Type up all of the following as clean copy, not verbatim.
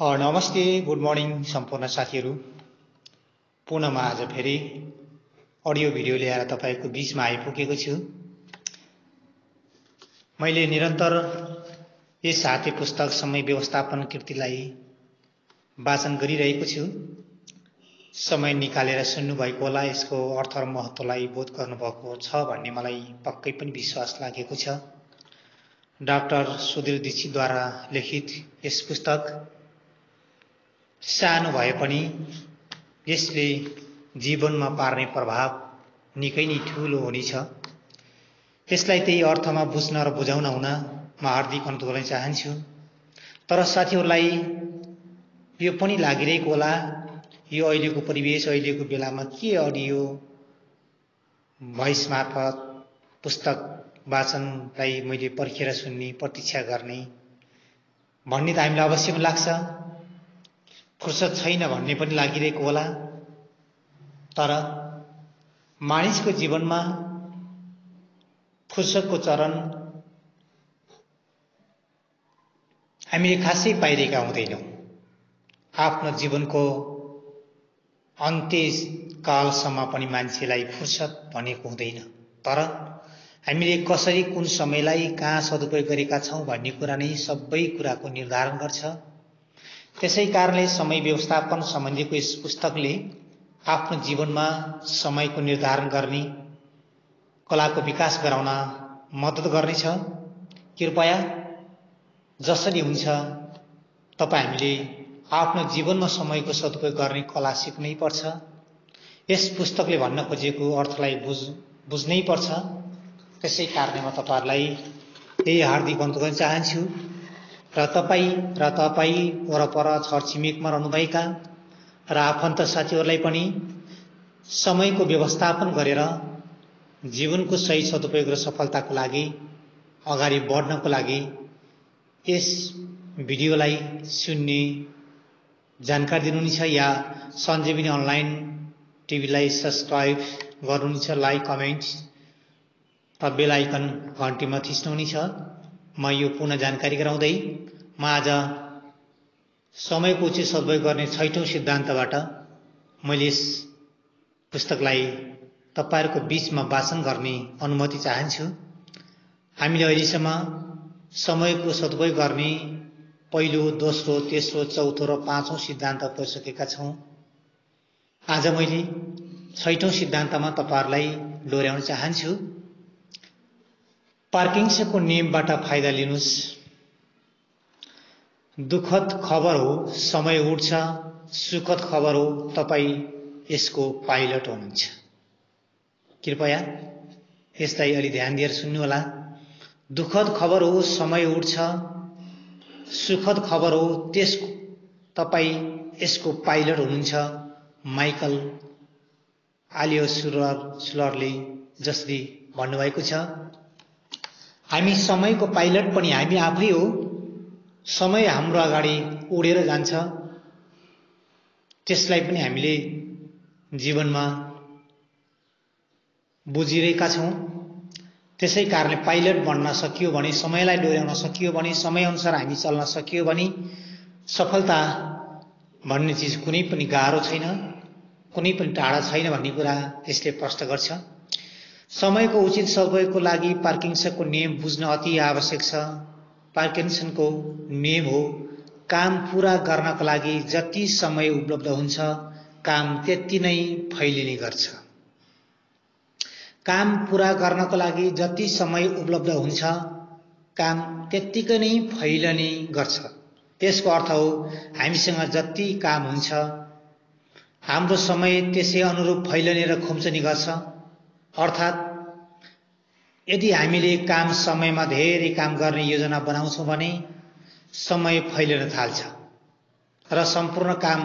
नमस्ते, good morning सम्पूर्ण साथीहरू। पुनः म आज फेरि अडियो भिडियो ल्याएर तपाईको बीचमा आइपुगेको छु। मैले निरन्तर यस हाते पुस्तक समय व्यवस्थापन कृतिलाई वाचन गरिरहेको छु। समय निकालेर सुन्नुभएको होला, यसको अर्थ र महत्त्वलाई बोध गर्नुभएको छ भन्ने मलाई पक्कै पनि विश्वास लागेको छ। डाक्टर सुधीर दीक्षितद्वारा लिखित यस पुस्तक सानो भए पनि यसले जीवनमा पार्ने प्रभाव निकै नै ठूलो हुनेछ। यसलाई त्यही अर्थमा बुझ्न र बुझाउन हुन म हार्दिक अनुरोध गर्न चाहन्छु। तर साथीहरूलाई यो पनि लागिरहेको होला, यो अहिलेको परिवेश, अहिलेको बेलामा के अडियो भोइस मार्फत पुस्तक वाचनलाई मैले पर्खेर सुन्ने, प्रतीक्षा गर्ने भन्ने त हामीलाई अवश्य पनि लाग्छ। फुर्सद छैन भन्ने पनि लागिरहेको होला। तर मानिसको जीवनमा फुर्सदको चरण हामीले खासै पाइरहेका हुँदैनौँ। आफ्नो जीवनको अन्त्यकालसम्म पनि मान्छेलाई फुर्सद भनेको हुँदैन। तर हामीले कसरी कुन समयलाई कहाँ सदुपयोग गरेका छौं भन्ने कुरा नै सबै कुराको निर्धारण गर्छ। त्यसै कारणले समय व्यवस्थापन सम्बन्धीको यस पुस्तकले आफ्नो जीवनमा समयको निर्धारण गर्ने कलाको विकास गराउन मद्दत गर्नेछ। कृपया जसरी हुन्छ तपाईँ हामीले आफ्नो जीवनमा समयको सदुपयोग गर्ने कला सिक्नै पर्छ। यस पुस्तकले भन्न खोजेको अर्थलाई बुझ्नै पर्छ। त्यसै कारणले म तपाईहरुलाई यही हार्दिक अनुरोध गर्न चाहन्छु र तपाईँ वरपर छरछिमेकमा रहनुभएका र आफन्त साथीहरूलाई पनि समयको व्यवस्थापन गरेर जीवनको सही सदुपयोग र सफलताको लागि अगाडि बढ्नको लागि यस भिडियोलाई सुन्ने, जानकारी दिनुहुनेछ या सञ्जीवनी अनलाइन टिभीलाई सब्स्क्राइब गर्नुहुनेछ, लाइक, कमेन्ट र बेल आइकन घण्टीमा थिच्नुहुनेछ। म यो पुनः जानकारी गराउँदै म आज समयको उचित सदुपयोग गर्ने 6औं सिद्धान्तबाट मैले यस पुस्तकलाई तपाईहरुको बीचमा वाचन गर्ने अनुमति चाहन्छु। हामीले अहिलेसम्म समयको सदुपयोग गर्ने पहिलो, दोस्रो, तेस्रो, चौथो र 5औं सिद्धान्त पढिसकेका छौं। आज मैले 6औं सिद्धान्तमा तपाईहरुलाई डोर्याउन चाहन्छु। पार्किन्सनको नियमबाट फाइदा लिनुस्। दुखद खबर हो, समय उड्छ। सुखद खबर हो, तपाई यसको पाइलट हुनुहुन्छ। कृपया यसलाई अलि ध्यान दिएर सुन्नुहोला। दुखद खबर हो, समय उड्छ। सुखद खबर हो, तपाई यसको पाइलट हुनुहुन्छ। माइकल आलियोसुलरले जसरी भन्नुभएको छ, हामी समयको पाइलट पनि हामी आफै हो। समय हाम्रो अगाडि उडेर जान्छ, त्यसलाई पनि हामीले जीवनमा बुझिरहेका छौं। त्यसै कारणले पाइलट बन्न सकियो भने, समयलाई डोर्याउन सकियो भने, समय अनुसार हामी चल्न सकियो भने सफलता भन्ने चीज कुनै पनि गाह्रो छैन, कुनै पनि टाढा छैन भन्ने कुरा यसले प्रश्न गर्छ। समयको उचित सदुपयोगको लागि पार्किन्सनको नियम बुझ्न अति आवश्यक छ। पार्किन्सनको नियम हो, काम पूरा गर्नको लागि जति समय उपलब्ध हुन्छ, काम त्यति नै फैलिने गर्छ। काम पूरा गर्नको लागि जति समय उपलब्ध हुन्छ, काम त्यत्तिकै नै फैलिने गर्छ। त्यसको अर्थ हो, हामीसँग जति काम हुन्छ, हाम्रो समय त्यसै अनुरूप फैलिने र खुम्चने गर्छ। अर्थात् यदि हामीले काम समयमा धेरै काम गर्ने योजना बनाउँछौं भने समय फैलिन थाल्छ र सम्पूर्ण काम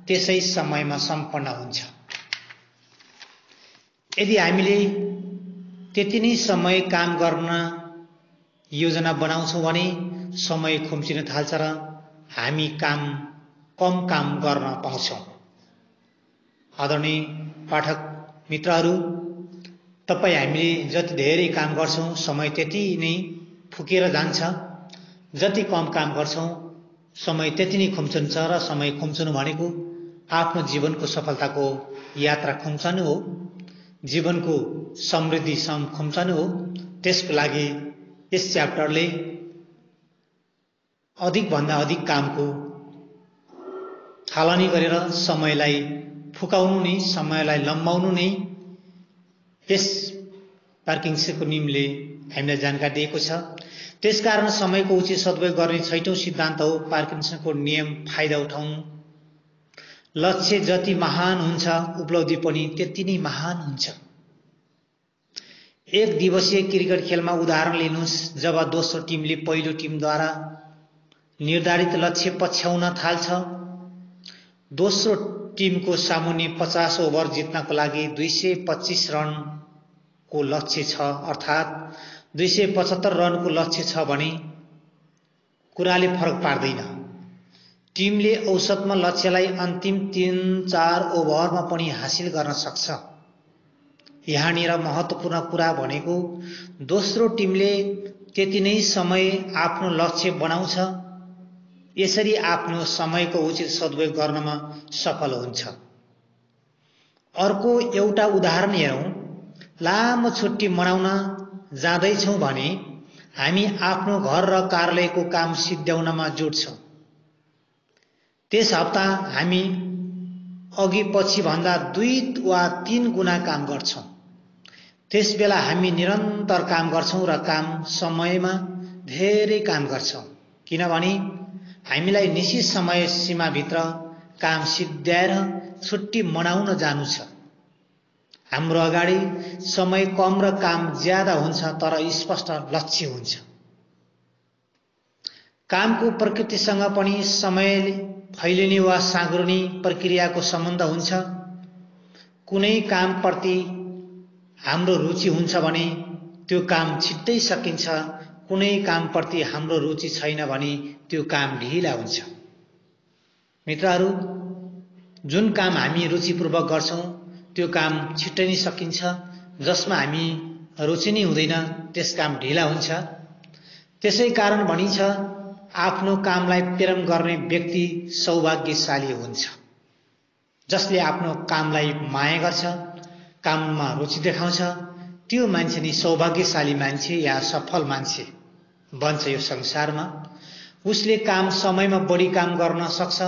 त्यसै समयमा सम्पन्न हुन्छ। यदि हामीले त्यति नै समय काम गर्न योजना बनाउँछौं भने समय खुम्चिन थाल्छ र हामी कम काम गर्न पाउँछौं। आदरणीय पाठक मित्रहरू, हामीले जति धेरै काम गर्छौं, समय त्यति नै फुकेर जान्छ। जति कम काम गर्छौं, समय त्यति नै खुम्चन्छ र समय खुम्चनु भनेको आफ्नो जीवनको सफलताको यात्रा खुम्चनु हो, जीवनको समृद्धि खुम्चनु हो। त्यसको लागि यस च्याप्टरले अधिकभन्दा अधिक कामको थालनी गरेर समयलाई फुकाउनु नै, समयलाई लम्बाउनु नै यस पार्किन्सनको नियमले हामीलाई जानकारी दिएको छ। त्यसकारण समयको उचित सदुपयोग गर्ने 6औं सिद्धान्त हो पार्किन्सनको नियम, फाइदा उठाउनु। लक्ष्य जति महान हुन्छ उपलब्धि पनि त्यति नै महान हुन्छ। एक दिवसीय क्रिकेट खेलमा उदाहरण लिनुहोस्। जब दोस्रो टिमले पहिलो टिमद्वारा निर्धारित लक्ष्य पछ्याउन थाल्छ, दोस्रो टिमको सामुन्ने 50 ओभर जित्नको लागि 225 रनको लक्ष्य छ, अर्थात् 275 रनको लक्ष्य छ भने कुराले फरक पार्दैन। टिमले औसतमा लक्ष्यलाई अन्तिम 3-4 ओभरमा पनि हासिल गर्न सक्छ। यहाँनिर महत्त्वपूर्ण कुरा भनेको दोस्रो टिमले त्यति नै समय आफ्नो लक्ष्य बनाउँछ, यसरी आफ्नो समयको उचित सदुपयोग गर्नमा सफल हुन्छ। अर्को एउटा उदाहरण हेरौं। लामो छुट्टी मनाउन जाँदैछौं भने हामी आफ्नो घर र कार्यालयको काम सिद्ध्याउनमा जुट्छौं। त्यस हप्ता हामी अघि पछि भन्दा 2 वा 3 गुणा काम गर्छौं। त्यस बेला हामी निरन्तर काम गर्छौं र काम समयमा धेरै काम गर्छौं, किनभने हामीलाई निश्चित समय सीमाभित्र काम सिद्ध्याएर छुट्टी मनाउन जानु छ। हाम्रो अगाडि समय कम र काम ज्यादा हुन्छ, तर स्पष्ट लक्ष्य हुन्छ। कामको प्रकृतिसँग पनि समय फैलिने वा साँघुर्ने प्रक्रियाको सम्बन्ध हुन्छ। कुनै कामप्रति हाम्रो रुचि हुन्छ भने त्यो काम छिट्टै सकिन्छ, कुनै कामप्रति हाम्रो रुचि छैन भने त्यो काम ढिला हुन्छ। मित्रहरू, जुन काम हामी रुचिपूर्वक गर्छौं त्यो काम छिट्टै नै सकिन्छ, जसमा हामी रुचि नै हुँदैन त्यस काम ढिला हुन्छ। त्यसै कारण भनिन्छ आफ्नो कामलाई प्रेम गर्ने व्यक्ति सौभाग्यशाली हुन्छ। जसले आफ्नो कामलाई माया गर्छ, काममा रुचि देखाउँछ, त्यो मान्छे नै सौभाग्यशाली मान्छे या सफल मान्छे बन्छ यो संसारमा। उसले काम समयमा बढी काम गर्न सक्छ,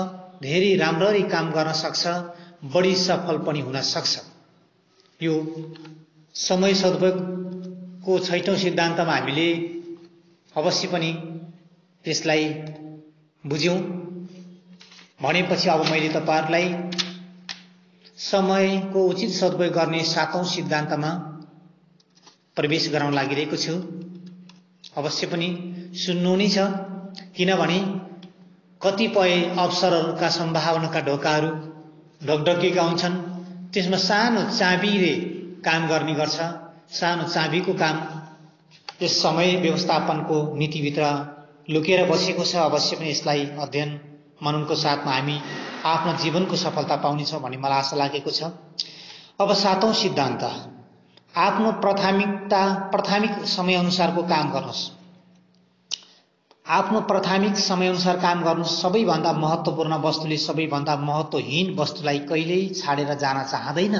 धेरै राम्ररी काम गर्न सक्छ, बढी सफल पनि हुन सक्छ। यो समय सदुपयोगको 6औं सिद्धान्तमा हामीले अवश्य पनि त्यसलाई बुझ्यौं। भनेपछि अब मैले तपाईहरुलाई समयको उचित सदुपयोग गर्ने 7औं सिद्धान्तमा प्रवेश गराउन लागिरहेको छु। अवश्य पनि सुन्नु नै छ, किनभने कतिपय अवसरहरूका सम्भावनाका ढोकाहरू ढकढकेका हुन्छन्। त्यसमा सानो चाबीले काम गर्ने गर्छ। सानो चाबीको काम यस समय व्यवस्थापनको नीतिभित्र लुकेर बसेको छ। अवश्य पनि यसलाई अध्ययन मननको साथमा हामी आफ्नो जीवनको सफलता पाउनेछौँ भन्ने मलाई आशा लागेको छ। अब 7औं सिद्धान्त, आफ्नो प्राथमिक समयअनुसारको काम गर्नुहोस्। आफ्नो प्राथमिक समयअनुसार काम गर्नुहोस्। सबैभन्दा महत्त्वपूर्ण वस्तुले सबैभन्दा महत्त्वहीन वस्तुलाई कहिल्यै छाडेर जान चाहदैन।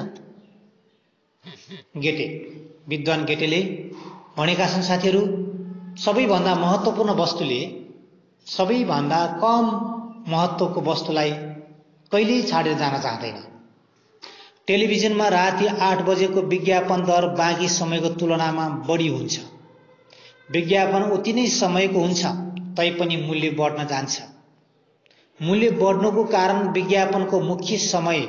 गेटे, विद्वान गेटेले भनेका छन् साथीहरू, सबैभन्दा महत्त्वपूर्ण वस्तुले सबैभन्दा कम महत्त्वको वस्तुलाई कहिल्यै छाडेर जान चाहदैन। टेलिभिजनमा राति 8 बजेको विज्ञापन दर बाँकी समयको तुलनामा बढी हुन्छ। विज्ञापन उति नै समयको हुन्छ, तैपनि मूल्य बढ्न जान्छ। मूल्य बढ्नुको कारण विज्ञापनको मुख्य समय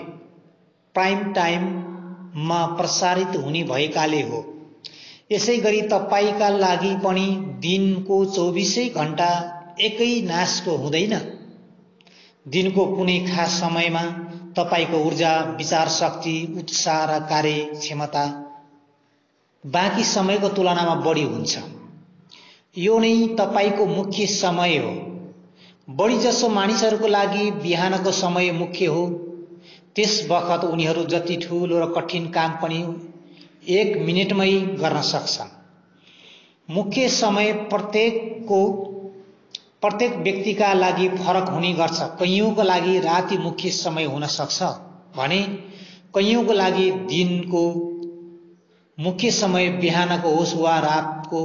प्राइम टाइममा प्रसारित हुने भएकाले हो। यसैगरी तपाईका लागि पनि दिनको 24 घण्टा एकै नासको हुँदैन। दिनको कुनै खास समयमा तपाईको ऊर्जा, विचार शक्ति, उत्साह र कार्यक्षमता बाँकी समयको तुलनामा बढी हुन्छ। यो नै तपाईको मुख्य समय हो। बढी जसो मानिसहरूको लागि बिहानको समय मुख्य हो। त्यस बखत उनीहरू जति ठूलो र कठिन काम पनि 1 मिनेटमै गर्न सक्छन्। मुख्य समय प्रत्येक व्यक्तिका लागि फरक हुने गर्छ। कयौंको लागि राति मुख्य समय हुन सक्छ भने कयौंको लागि दिनको मुख्य समय बिहानको होस् वा रातको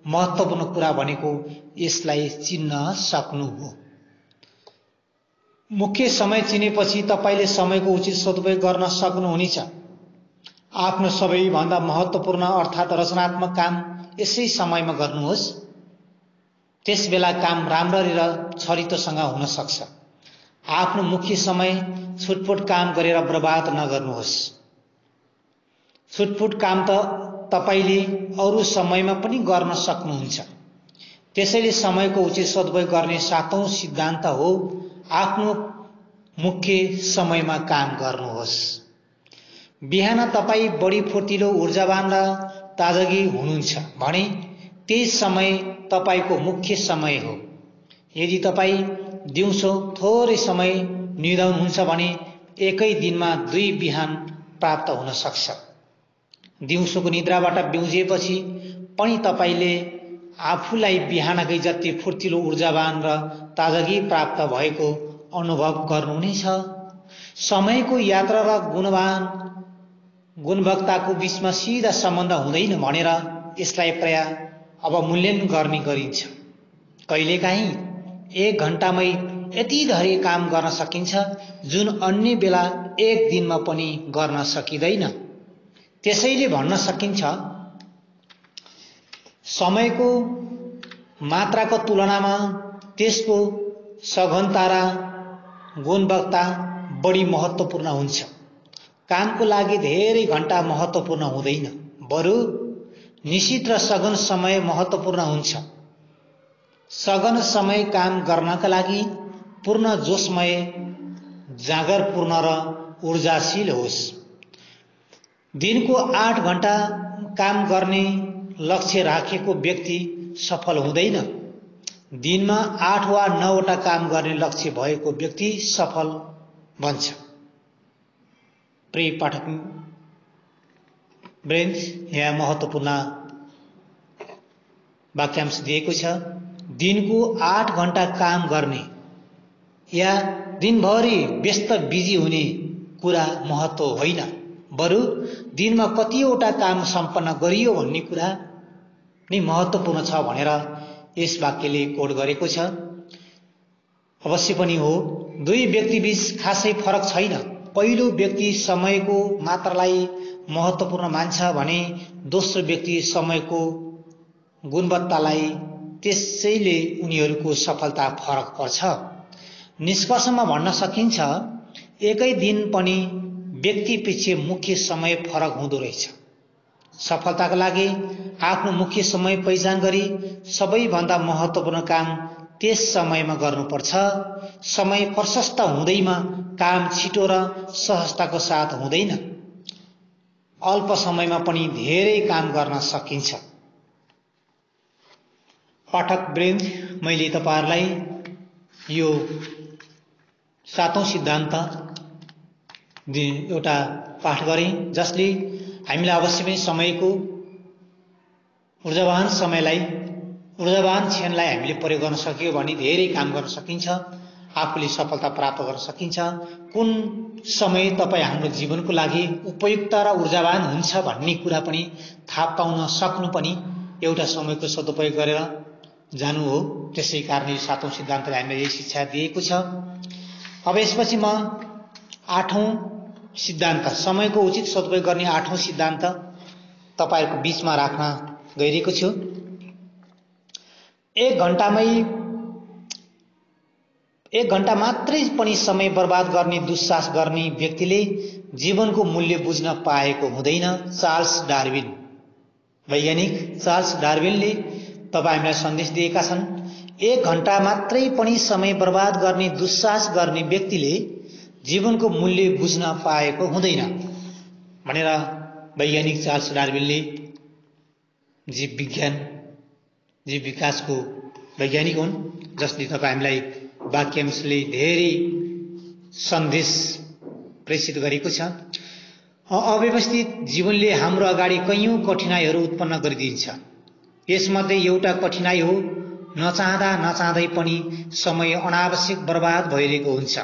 महत्त्वपूर्ण कुरा भनेको यसलाई चिन्न सक्नु हो। मुख्य समय चिनेपछि तपाईले समयको उचित सदुपयोग गर्न सक्नुहुनेछ। आफ्नो सबैभन्दा महत्त्वपूर्ण अर्थात् रचनात्मक काम यसै समयमा गर्नुहोस्। त्यसबेला काम राम्ररी र छरितोसँग हुन सक्छ। आफ्नो मुख्य समय छुटपुट काम गरेर बर्बाद नगर्नुहोस्। छुटपुट काम त तपाईले अरू समयमा पनि गर्न सक्नुहुन्छ। त्यसैले समयको उचित सदुपयोग गर्ने सातौं सिद्धान्त हो आफ्नो मुख्य समयमा काम गर्नुहोस्। बिहान तपाई बढी फुर्तिलो ऊर्जावान र ताजगी हुनुहुन्छ भने त्यही समय तपाईको मुख्य समय हो। यदि तपाई दिउँसो थोरै समय निदाउनुहुन्छ भने एकै दिनमा 2 बिहान प्राप्त हुन सक्छ। दिउँसोको निद्राबाट बिउजिएपछि पनि तपाईले आफूलाई बिहानकै जति फुर्तिलो ऊर्जावान र ताजगी प्राप्त भएको अनुभव गर्नुहुनेछ। समयको यात्रा र गुणवत्ताको बीचमा सिधा सम्बन्ध हुँदैन भनेर यसलाई प्राय अवमूल्यन गर्ने गरिन्छ। कहिलेकाहीँ 1 घण्टामै यति धेरै काम गर्न सकिन्छ जुन अन्य बेला 1 दिनमा पनि गर्न सकिँदैन। त्यसैले भन्न सकिन्छ समयको मात्राको तुलनामा त्यसको सघनता र गुणवत्ता बढी महत्त्वपूर्ण हुन्छ। कामको लागि धेरै घण्टा महत्त्वपूर्ण हुँदैन, बरु निश्चित र सघन समय महत्त्वपूर्ण हुन्छ। सघन समय काम गर्नका लागि पूर्ण जोशमय, जागरपूर्ण र ऊर्जाशील होस्। दिनको 8 घण्टा काम गर्ने लक्ष्य राखेको व्यक्ति सफल हुँदैन। दिनमा 8 वा 9 वटा काम गर्ने लक्ष्य भएको व्यक्ति सफल बन्छ। प्रिय पाठक वृन्द, यहाँ महत्त्वपूर्ण वाक्यांश दिएको छ। दिनको 8 घण्टा काम गर्ने या दिनभरि व्यस्त बिजी हुने कुरा महत्त्व होइन, बरु दिनमा कतिवटा काम सम्पन्न गरियो भन्ने कुरा नै महत्त्वपूर्ण छ भनेर यस वाक्यले कोड गरेको छ। अवश्य पनि हो, 2 व्यक्तिबीच खासै फरक छैन। पहिलो व्यक्ति समयको मात्रालाई महत्त्वपूर्ण मान्छ भने दोस्रो व्यक्ति समयको गुणवत्तालाई। त्यसैले उनीहरूको सफलता फरक पर्छ। निष्कर्षमा भन्न सकिन्छ एकै दिन पनि व्यक्तिपछि मुख्य समय फरक हुँदो रहेछ। सफलताका लागि आफ्नो मुख्य समय पहिचान गरी सबैभन्दा महत्त्वपूर्ण काम त्यस समयमा गर्नुपर्छ। समय प्रशस्त हुँदैमा काम छिटो र सहजताको साथ हुँदैन। अल्प समयमा पनि धेरै काम गर्न सकिन्छ। पाठक वृन्द, मैले तपाईहरुलाई यो सातौं सिद्धान्त एउटा पाठ गरेँ, जसले हामीलाई अवश्य पनि समयको ऊर्जावान क्षणलाई हामीले प्रयोग गर्न सक्यो भने धेरै काम गर्न सकिन्छ, आफूले सफलता प्राप्त गर्न सकिन्छ। कुन समय तपाईँ हाम्रो जीवनको लागि उपयुक्त र ऊर्जावान हुन्छ भन्ने कुरा पनि थाहा पाउन सक्नु पनि एउटा समयको सदुपयोग गरेर जानु हो। त्यसै कारण यो सातौं सिद्धान्तले हामीलाई यही शिक्षा दिएको छ। अब यसपछि म 8औं सिद्धान्त, समयको उचित सदुपयोग गर्ने 8औं सिद्धान्त तपाईहरुको बीचमा राख्न गइरहेको छु। 1 घण्टा मात्रै पनि समय बर्बाद गर्ने दुस्साहस गर्ने व्यक्तिले जीवनको मूल्य बुझ्न पाएको हुँदैन। चार्ल्स डार्विन, वैज्ञानिक चार्ल्स डार्विनले तपाईहरुलाई सन्देश दिएका छन्। 1 घण्टा मात्रै पनि समय बर्बाद गर्ने दुस्साहस गर्ने व्यक्तिले जीवनको मूल्य बुझ्न पाएको हुँदैन भनेर वैज्ञानिक चार्ल्स डार्विनले जीव विकासको वैज्ञानिक हुन्, जसले तपाईहरुलाई वाक्यांशले धेरै सन्देश प्रेषित गरेको छ। अव्यवस्थित जीवनले हाम्रो अगाडि कैयौं कठिनाइहरू उत्पन्न गरिदिन्छ। यसमध्ये एउटा कठिनाइ हो नचाहँदै पनि समय अनावश्यक बर्बाद भइरहेको हुन्छ।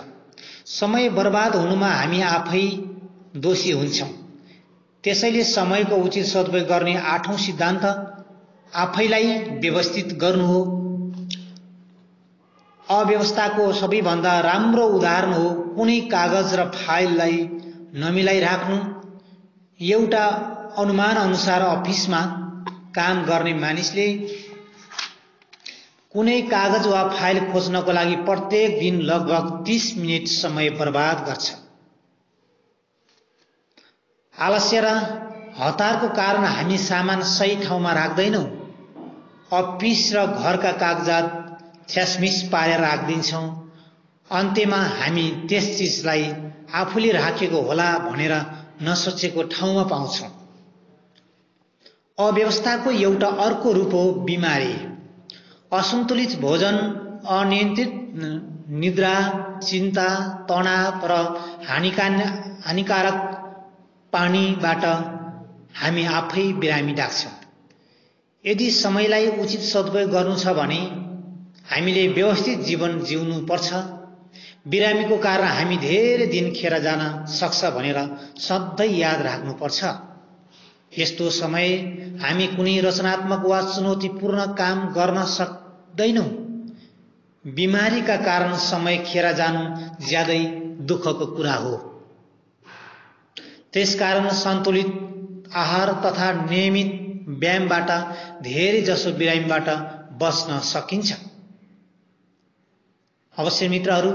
समय बर्बाद हुनुमा हामी आफै दोषी हुन्छौं। त्यसैले समयको उचित सदुपयोग गर्ने 8औं सिद्धान्त आफैलाई व्यवस्थित गर्नु हो। अव्यवस्थाको सबैभन्दा राम्रो उदाहरण हो कुनै कागज र फाइललाई नमिलाई राख्नु। एउटा अनुमान अनुसार अफिसमा काम गर्ने मानिसले कुनै कागज वा फाइल खोज्नको लागि प्रत्येक दिन लगभग 30 मिनेट समय बर्बाद गर्छ। आलस्य र हतारको कारण हामी सामान सही ठाउँमा राख्दैनौं। अफिस र घरका कागजात छ्यासमिस पारेर राखिदिन्छौं। अन्त्यमा हामी त्यस चिजलाई आफूले राखेको होला भनेर नसोचेको ठाउँमा पाउँछौं। अव्यवस्थाको एउटा अर्को रूप हो बिमारी। असन्तुलित भोजन, अनियन्त्रित निद्रा, चिन्ता, तनाव र हानिकारक पानीबाट हामी आफै बिरामी डाक्छौं। यदि समयलाई उचित सदुपयोग गर्नु छ भने हामीले व्यवस्थित जीवन जिउनु पर्छ। बिरामीको कारण हामी धेरै दिन खेर जान सक्छ भनेर सधैँ याद राख्नुपर्छ। यस्तो समय हामी कुनै रचनात्मक वा चुनौतीपूर्ण काम गर्न सक्दैनौं। बिमारीका कारण समय खेर जानु ज्यादै दुःखको कुरा हो। त्यसकारण सन्तुलित आहार तथा नियमित व्यायामबाट धेरै जसो बिरामीबाट बच्न सकिन्छ। अवश्य मित्रहरू,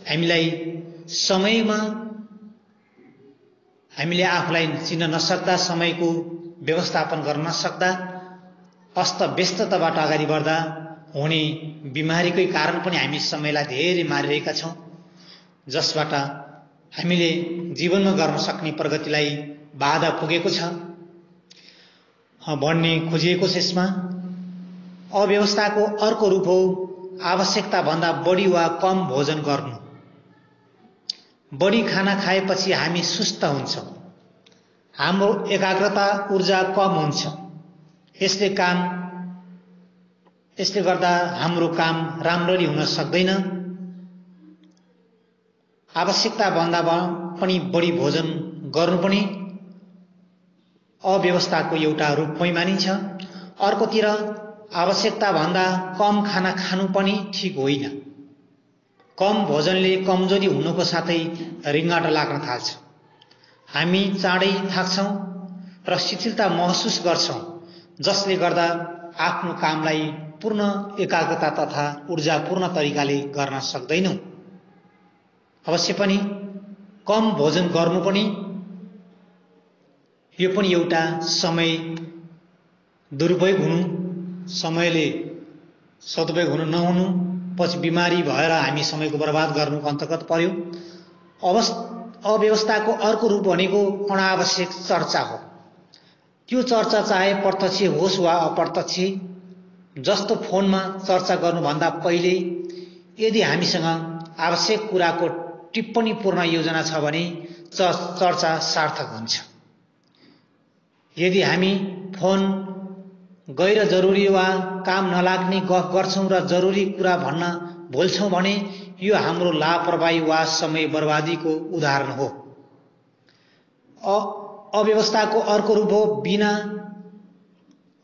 हामीलाई समयमा हामीले आफूलाई चिन्न नसक्दा, समयको व्यवस्थापन गर्न नसक्दा, अस्तव्यस्तताबाट अगाडि बढ्दा हुने बिमारीकै कारण पनि हामी समयलाई धेरै मारिरहेका छौं, जसबाट हामीले जीवनमा गर्न सक्ने प्रगतिलाई बाधा पुगेको छ भन्ने खोजिएको छ। यसमा अव्यवस्थाको अर्को रूप हो आवश्यकता भन्दा बढी वा कम भोजन गर्नु। बढी खाना खाएपछि हामी सुस्त हुन्छौं। हाम्रो एकाग्रता, ऊर्जा कम हुन्छ। यसले गर्दा हाम्रो काम राम्ररी हुन सक्दैन। आवश्यकता भन्दा पनि बढी भोजन गर्नु पनि अव्यवस्थाको एउटा रूपमै मानिन्छ। अर्कोतिर आवश्यकता भन्दा कम खाना खानु पनि ठीक होइन। कम भोजनले कमजोरी हुनुको साथै रिङ्गटा लाग्न थाल्छ। हामी चाँडै थाक्छौं र शिथिलता महसुस गर्छौं, जसले गर्दा आफ्नो कामलाई पूर्ण एकाग्रता तथा ऊर्जापूर्ण तरिकाले गर्न सक्दैनौं। अवश्य पनि कम भोजन गर्नु पनि यो पनि एउटा समय दुरुपयोग हुनु, समयले सदुपयोग हुन नहुनु, पछि बिमारी भएर हामी समयको बर्बाद गर्नुको अन्तर्गत पर्यो। अव्यवस्थाको अर्को रूप भनेको अनावश्यक चर्चा हो। त्यो चर्चा चाहे प्रत्यक्ष होस् वा अप्रत्यक्ष, जस्तो फोनमा चर्चा गर्नुभन्दा पहिले यदि हामीसँग आवश्यक कुराको टिप्पणीपूर्ण योजना छ भने चर्चा सार्थक हुन्छ। यदि हामी फोन गैर जरुरी वा काम नलाग्ने गफ गर्छौं र जरुरी कुरा भन्न भुल्छौं भने यो हाम्रो लापरवाही वा समय बर्बादीको उदाहरण हो। अव्यवस्थाको अर्को रूप हो बिना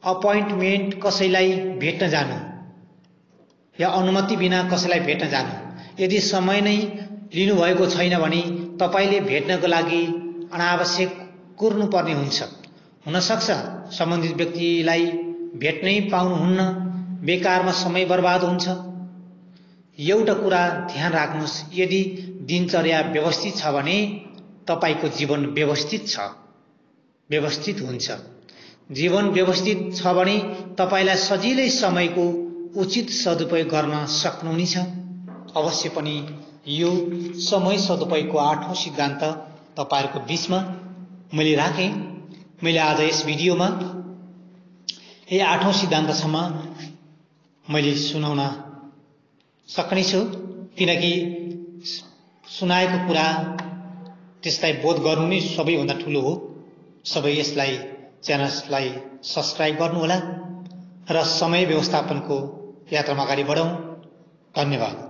अपोइन्टमेन्ट कसैलाई भेट्न जानु या अनुमति बिना कसैलाई भेट्न जानु। यदि समय नै लिनुभएको छैन भने तपाईले भेट्नको लागि अनावश्यक कुर्नुपर्ने हुन्छ। हुन सक्छ सम्बन्धित व्यक्तिलाई भेट्नै पाउनुहुन्न, बेकारमा समय बर्बाद हुन्छ। एउटा कुरा ध्यान राख्नुस्, यदि दिनचर्या व्यवस्थित छ भने तपाईको जीवन व्यवस्थित हुन्छ। जीवन व्यवस्थित छ भने तपाईलाई सजिलै समयको उचित सदुपयोग गर्न सक्नुहुनेछ। अवश्य पनि यो समय सदुपयोगको 8औं सिद्धान्त तपाईहरुको बीचमा मैले राखेँ। मैले आज यस भिडियोमा यही 8औं सिद्धान्तसम्म मैले सुनाउन सक्ने छु, किनकि सुनाएको कुरा त्यसलाई बोध गर्नु नै सबैभन्दा ठूलो हो। सबै यसलाई च्यानललाई सब्स्क्राइब गर्नुहोला र समय व्यवस्थापनको यात्रामा अगाडि बढौँ। धन्यवाद।